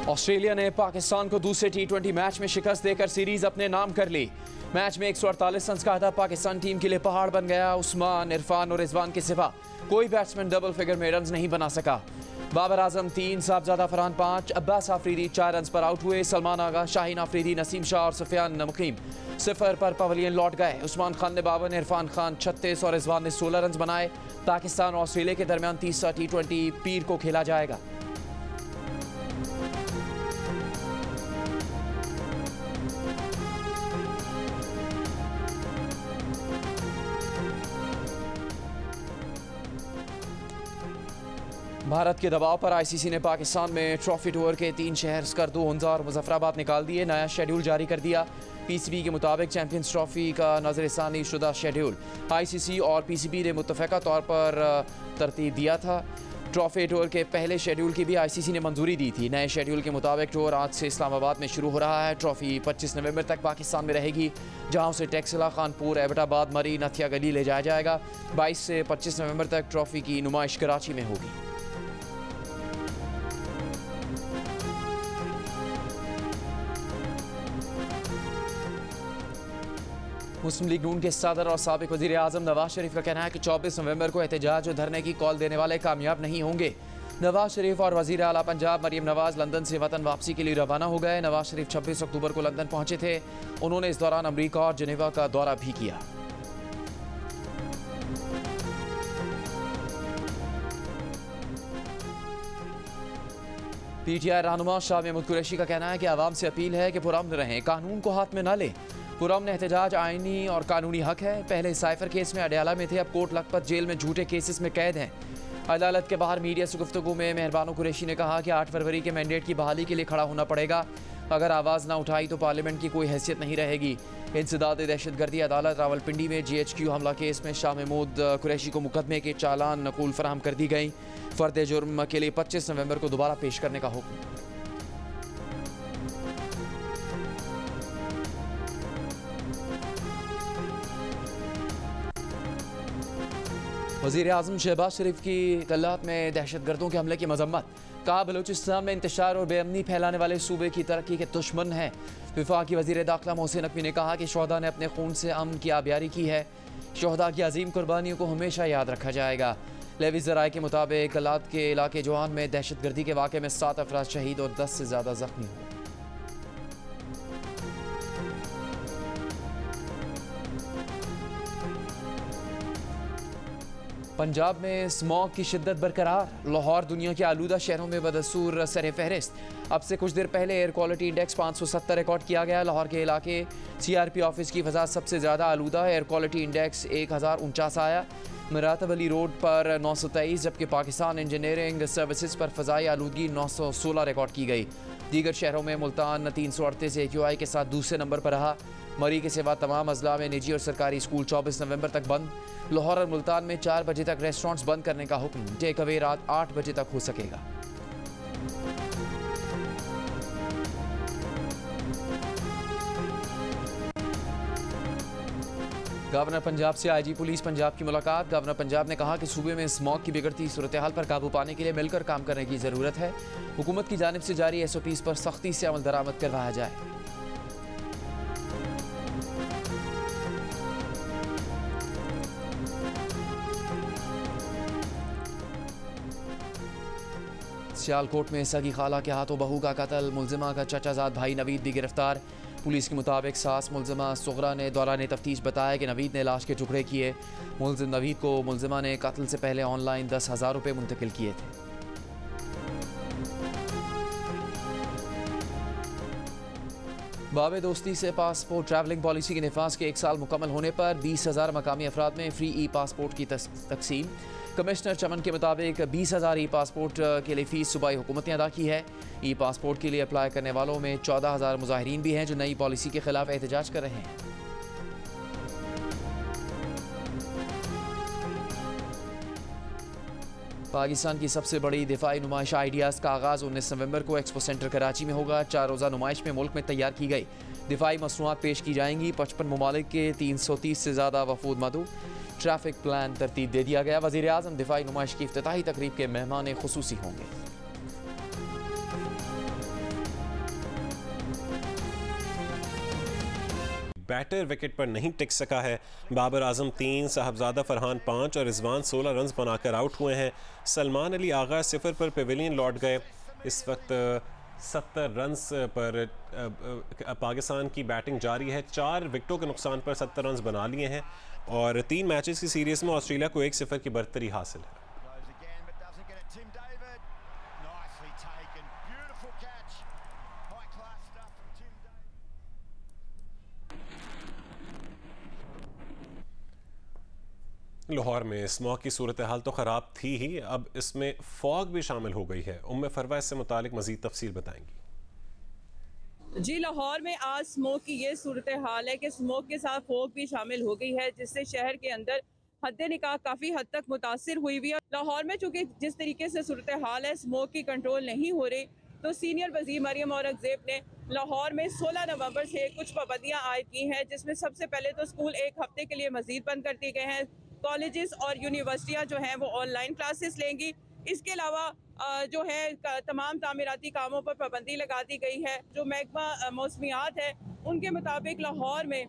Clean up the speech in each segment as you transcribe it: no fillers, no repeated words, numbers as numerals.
Australia ने पाकिस्तान को दूसरे T20 मैच में शिकस्त देकर सीरीज अपने नाम कर ली। मैच में 148 रन का अहदा पाकिस्तान टीम के लिए पहाड़ बन गया। उस्मान, इरफान और रिजवान के सिवा कोई बैट्समैन डबल फिगर में रन नहीं बना सका। बाबर आजम 3, साहबजादा फरहान 5, अब्बास आफरीदी 4 रन पर आउट हुए। सलमान आगा, शाहीन आफरीदी, नसीम शाह और सुफियान मुकीम 0 पर पवेलियन लौट गए। उस्मान खान ने 52, इरफान खान 36 और रिजवान ने 16 रन बनाए। पाकिस्तान और ऑस्ट्रेलिया के दरमियान तीसरा T20 पीर को खेला जाएगा। भारत के दबाव पर आईसीसी ने पाकिस्तान में ट्रॉफी टूर के 3 शहर स्कर्दू, हुंजा और मुजफ्फराबाद निकाल दिए। नया शेड्यूल जारी कर दिया। पीसीबी के मुताबिक चैंपियंस ट्रॉफी का नजरसानी शुदा शेड्यूल आईसीसी और पीसीबी ने मुत्तफ़िका तौर पर तरतीब दिया था। ट्रॉफी टूर के पहले शेड्यूल की भी आईसीसी ने मंजूरी दी थी। नए शेड्यूल के मुताबिक टूर आज से इस्लामाबाद में शुरू हो रहा है। ट्रॉफी 25 नवंबर तक पाकिस्तान में रहेगी, जहां उसे टेक्सला, खानपुर, एबटाबाद, मरी, नथिया गली ले जाया जाएगा। 22 से 25 नवंबर तक ट्रॉफी की नुमाइश कराची में होगी। मुस्लिम लीग नून के सदर और साबिक वज़ीर आज़म नवाज शरीफ का कहना है कि 24 नवंबर को एहतजाज और धरने की कॉल देने वाले कामयाब नहीं होंगे। नवाज शरीफ और वज़ीर आला पंजाब मरीम नवाज लंदन से वतन वापसी के लिए रवाना हो गए। नवाज शरीफ 26 अक्टूबर को लंदन पहुंचे थे। उन्होंने इस दौरान अमरीका और जिनेवा का दौरा भी किया। पीटीआई रहनुमा शाह महमूद कुरैशी का कहना है कि आवाम से अपील है कि पुरअमन रहें, कानून को हाथ में न लें। पुरअमन एहतजाज आईनी और कानूनी हक है। पहले साइफर केस में अडयाला में थे, अब कोट लखपत जेल में झूठे केसेस में कैद हैं। अदालत के बाहर मीडिया से गुफ्तगू में मेहरबानो कुरैशी ने कहा कि 8 फरवरी के मैंडेट की बहाली के लिए खड़ा होना पड़ेगा। अगर आवाज़ ना उठाई तो पार्लियामेंट की कोई हैसियत नहीं रहेगी। इंसदाद दहशतगर्दी अदालत रावलपिंडी में GHQ हमला केस में शाह महमूद कुरैशी को मुकदमे के चालान नकूल फराहम कर दी गई। फर्द जुर्म के लिए 25 नवंबर को दोबारा पेश करने का हुक्म। वज़ीर आज़म शहबाज शरीफ की तल्लात में दहशतगर्दों के हमले की मजम्मत। कहा बलूचिस्तान में इंतशार और बेअमनी फैलाने वाले सूबे की तरक्की के दुश्मन हैं। वफाकी वज़ीर दाखिला मोहसिन नकवी ने कहा कि शोहदा ने अपने खून से अमन की आबियारी की है। शोहदा की अजीम कुर्बानियों को हमेशा याद रखा जाएगा। लेवी ज़राए के मुताबिक कलात के इलाके जवान में दहशतगर्दी के वाक़े में 7 अफराद शहीद और 10 से ज़्यादा जख्मी हुए। पंजाब में स्मॉग की शिद्दत बरकरार। लाहौर दुनिया के आलूदा शहरों में बदसूर सर फहरिस्त। अब से कुछ देर पहले एयर क्वालिटी इंडेक्स 570 रिकॉर्ड किया गया। लाहौर के इलाके CRP ऑफिस की फ़ज़ा सबसे ज़्यादा आलूदा। एयर क्वालिटी इंडेक्स 1049 आया। मरातब अली रोड पर 923, जबकि पाकिस्तान इंजीनियरिंग सर्विसेज पर फ़ज़ाई आलूदगी 916 रिकॉर्ड की गई। दीगर शहरों में मुल्तान 338 AQI के साथ दूसरे नंबर पर रहा। मरी के सिवा तमाम अजला में निजी और सरकारी स्कूल 24 नवंबर तक बंद। लाहौर और मुल्तान में 4 बजे तक रेस्टोरेंट्स बंद करने का हुक्म। टेक अवे रात 8 बजे तक हो सकेगा। गवर्नर पंजाब से IG पुलिस पंजाब की मुलाकात। गवर्नर पंजाब ने कहा कि सूबे में स्मॉग की बिगड़ती सूरत हाल पर काबू पाने के लिए मिलकर काम करने की ज़रूरत है। हुकूमत की जानिब से जारी SOPs पर सख्ती से अमल दरामद करवाया जाए। सियालकोट में सगी खाला के हाथों बहू का कत्ल। मुलजिमा का चचाजाद भाई नवीद भी गिरफ्तार। पुलिस के मुताबिक सास मुलजिमा सुगरा ने दौरान तफ्तीश बताया कि नवीद ने लाश के टुकड़े किए। मुलजिम नवीद को मुलजिमा ने कत्ल से पहले ऑनलाइन 10,000 रुपये मुंतकिल किए थे। बाबे दोस्ती से पासपोर्ट ट्रैवलिंग पॉलिसी के निफाज के 1 साल मुकम्मल होने पर 20,000 मकामी अफराद में फ्री पासपोर्ट की तकसीम। कमिश्नर चमन के मुताबिक 20,000 पासपोर्ट के लिए फ़ीस सूबाई हुकूमत ने अदा की है। पासपोर्ट के लिए अप्लाई करने वालों में 14,000 मुजाहिरीन भी हैं जो नई पॉलिसी के खिलाफ एहतजाज कर रहे हैं। पाकिस्तान की सबसे बड़ी दिफाई नुमाइश आइडियाज़ का आगाज़ 19 नवंबर को एक्सपो सेंटर कराची में होगा। 4 रोज़ा नुमाइश में मुल्क में तैयार की गई दिफाई मसनूआत पेश की जाएंगी। 55 ममालिक के 330 से ज़्यादा वफूद मदू। ट्रैफिक प्लान तरतीब दे दिया गया। वज़ीर आज़म दिफाई नुमाइश की इफ्तिताही तकरीब के मेहमान खुसूसी होंगे। बैटर विकेट पर नहीं टिक सका है। बाबर आजम 3, साहबजादा फरहान 5 और रिजवान 16 रन बनाकर आउट हुए हैं। सलमान अली आगा 0 पर पेविलियन लौट गए। इस वक्त 70 रन्स पर पाकिस्तान की बैटिंग जारी है। 4 विकेटों के नुकसान पर 70 रन बना लिए हैं और 3 मैचेस की सीरीज़ में ऑस्ट्रेलिया को 1-0 की बढ़तरी हासिल है। लाहौर में स्मॉग की सूरत हाल तो ख़राब थी ही, अब इसमें फॉग भी शामिल हो गई है। उम्मे फरवा इससे मुतालिक मज़ीद तफसील बताएंगी। जी, लाहौर में आज स्मोक की ये सूरत हाल है कि स्मोक के साथ फॉग भी शामिल हो गई है, जिससे शहर के अंदर हद्दे निकाह काफ़ी हद तक मुतासिर हुई हुई है। लाहौर में चूँकि जिस तरीके से सूरत हाल है, स्मोक की कंट्रोल नहीं हो रही, तो सीनियर वज़ीर मरियम औरंगज़ेब ने लाहौर में 16 नवंबर से कुछ पाबंदियाँ आयद की हैं, जिसमें सबसे पहले तो स्कूल 1 हफ्ते के लिए मज़ीद बंद कर दिए गए हैं। कॉलेजेस और यूनिवर्सिटियाँ जो हैं वो ऑनलाइन क्लासेस लेंगी। इसके अलावा जो है तमाम तामीराती कामों पर पाबंदी लगा दी गई है। जो महकमा मौसमियात है उनके मुताबिक लाहौर में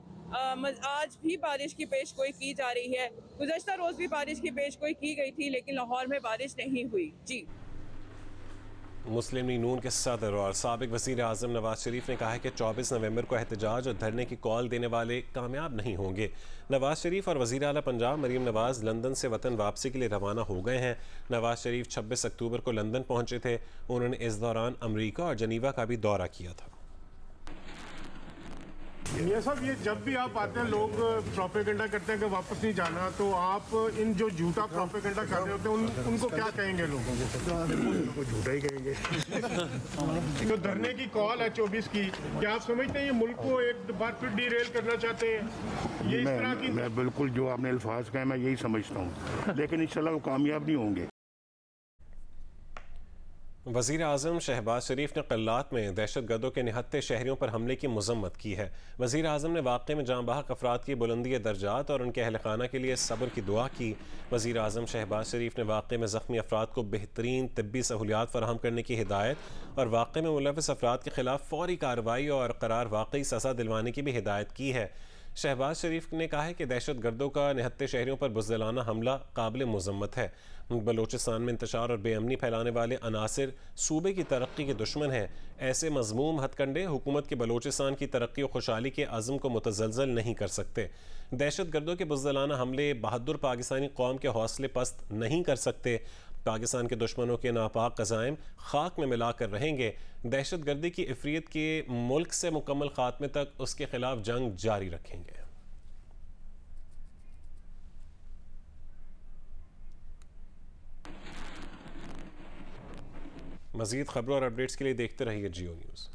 आज भी बारिश की पेशगोई की जा रही है। गुज़श्ता रोज़ भी बारिश की पेशगोई की गई थी, लेकिन लाहौर में बारिश नहीं हुई। जी, मुस्लिम लीग नून के सदर और साबिक वज़ीर आज़म नवाज शरीफ ने कहा है कि 24 नवंबर को एहतजाज और धरने की कॉल देने वाले कामयाब नहीं होंगे। नवाज शरीफ और वज़ीर आला पंजाब मरीम नवाज़ लंदन से वतन वापसी के लिए रवाना हो गए हैं। नवाज शरीफ 26 अक्टूबर को लंदन पहुंचे थे। उन्होंने इस दौरान अमरीका और जनीवा का भी दौरा किया था। ये सब ये जब भी आप आते हैं लोग प्रोपेगेंडा करते हैं कि वापस नहीं जाना, तो आप इन जो झूठा प्रोपेगेंडा कर रहे होते हैं उनको क्या कहेंगे? लोगों झूठा ही कहेंगे। तो धरने की कॉल है 24 की, क्या आप समझते हैं ये मुल्क को एक बार फिर डीरेल करना चाहते हैं? ये इस तरह की मैं बिल्कुल जो आपने अल्फाज कहे मैं यही समझता हूँ, लेकिन इंशाल्लाह वो कामयाब नहीं होंगे। वज़ीर आज़म शहबाज शरीफ ने क़ल्लात में दहशत गर्दों के निहत्ते शहरियों पर हमले की मज़म्मत की है। वज़ीर आज़म ने वाक़े में जाँ बहक अफराद की बुलंदी दर्जात और उनके अहल खाना के लिए सब्र की दुआ की। वज़ीर आज़म शहबाज शरीफ ने वाक़े में ज़ख्मी अफराद को बेहतरीन तिब्बी सहूलियात फ़राहम करने की हिदायत और वाक़े में मुलविस अफराद के ख़िलाफ़ फ़ौरी कार्रवाई और करार वाकई सज़ा दिलवाने की भी हिदायत की है। शहबाज शरीफ ने कहा है कि दहशत गर्दों का निहत्ते शहरियों पर बुज़दिलाना हमला काबिल मज़म्मत है। बलोचिस्तान में इंतशार और बेअमनी फैलाने वाले अनासिर सूबे की तरक्की के दुश्मन हैं। ऐसे मज़मूम हथकंडे हुकूमत के बलोचिस्तान की तरक्की और खुशहाली के अज़्म को मुतज़लज़ल नहीं कर सकते। दहशत गर्दों के बुज़दिलाना हमले बहादुर पाकिस्तानी कौम के हौसले पस्त नहीं कर सकते। पाकिस्तान के दुश्मनों के नापाक कज़ाइम खाक में मिलाकर रहेंगे। दहशत गर्दी की इफ़रीत के मुल्क से मुकम्मल खात्मे तक उसके खिलाफ जंग जारी रखेंगे। मज़ीद खबरों और अपडेट्स के लिए देखते रहिए जियो न्यूज़।